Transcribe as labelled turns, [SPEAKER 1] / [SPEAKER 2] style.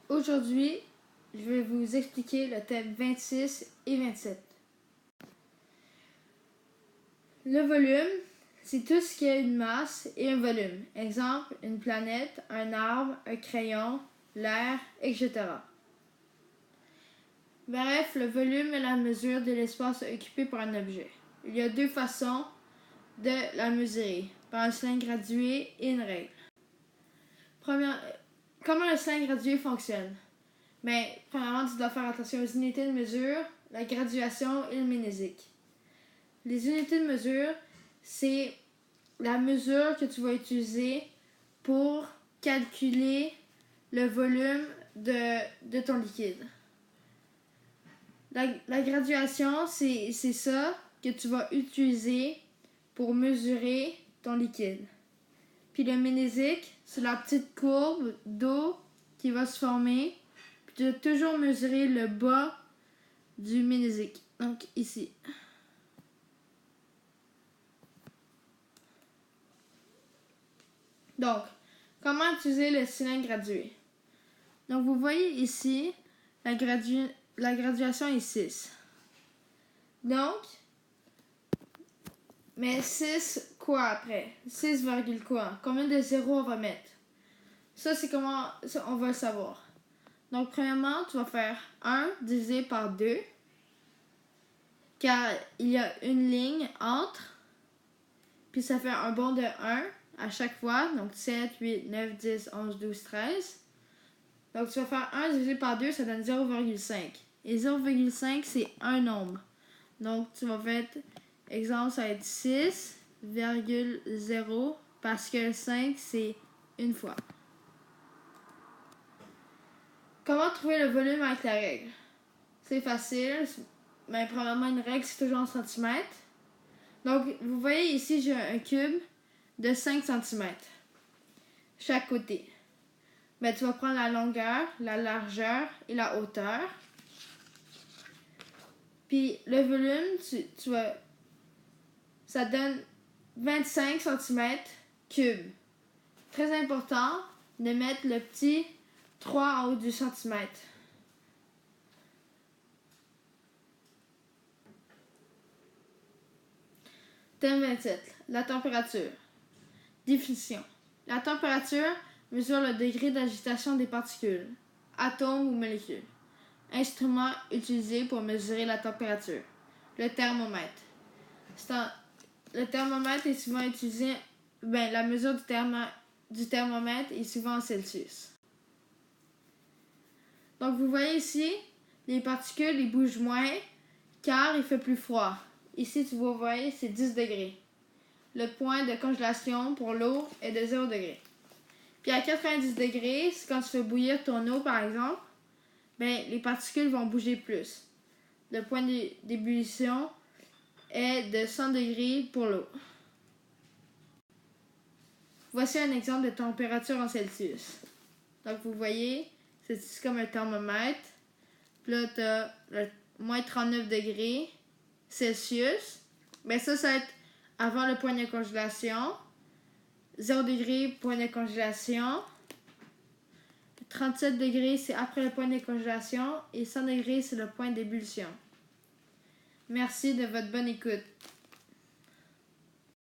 [SPEAKER 1] Aujourd'hui, je vais vous expliquer le thème 26 et 27. Le volume, c'est tout ce qui a une masse et un volume. Exemple, une planète, un arbre, un crayon, l'air, etc. Bref, le volume est la mesure de l'espace occupé par un objet. Il y a deux façons de la mesurer, par un signe gradué et une règle. Comment le signe gradué fonctionne? Premièrement, tu dois faire attention aux unités de mesure, la graduation et le ménésique. Les unités de mesure, c'est la mesure que tu vas utiliser pour calculer le volume de ton liquide. La graduation, c'est ça que tu vas utiliser pour mesurer ton liquide. Puis le ménésique, c'est la petite courbe d'eau qui va se former. Puis tu dois toujours mesurer le bas du ménésique. Donc ici. Donc, comment utiliser le cylindre gradué? Donc vous voyez ici, la graduation est 6. Donc, mais 6 quoi après? 6, quoi? Combien de zéros on va mettre? Ça, c'est comment on va le savoir. Donc, premièrement, tu vas faire 1 divisé par 2, car il y a une ligne entre, puis ça fait un bond de 1 à chaque fois, donc 7, 8, 9, 10, 11, 12, 13. Donc, tu vas faire 1 divisé par 2, ça donne 0,5. Et 0,5, c'est un nombre. Donc, tu vas faire, exemple, ça va être 6,0 parce que 5, c'est une fois. Comment trouver le volume avec la règle? C'est facile. Mais premièrement, une règle, c'est toujours en centimètres. Donc, vous voyez ici, j'ai un cube de 5 cm chaque côté. Mais tu vas prendre la longueur, la largeur et la hauteur. Puis le volume, ça donne 25 cm3. Très important de mettre le petit 3 en haut du centimètre. Thème 27. La température. Définition. La température mesure le degré d'agitation des particules, atomes ou molécules. Instrument utilisé pour mesurer la température. Le thermomètre. Le thermomètre est souvent utilisé. La mesure du thermomètre est souvent en Celsius. Donc vous voyez ici, les particules ils bougent moins car il fait plus froid. Ici, vous voyez, c'est 10 degrés. Le point de congélation pour l'eau est de 0 degré. Puis à 90 degrés, c'est quand tu fais bouillir ton eau, par exemple, les particules vont bouger plus. Le point d'ébullition est de 100 degrés pour l'eau. Voici un exemple de température en Celsius. Donc vous voyez, c'est comme un thermomètre. Puis là, tu as le moins 39 degrés Celsius. Ça va être avant le point de congélation. 0 degré, point de congélation. 37 degrés, c'est après le point de congélation. Et 100 degrés, c'est le point d'ébullition. Merci de votre bonne écoute.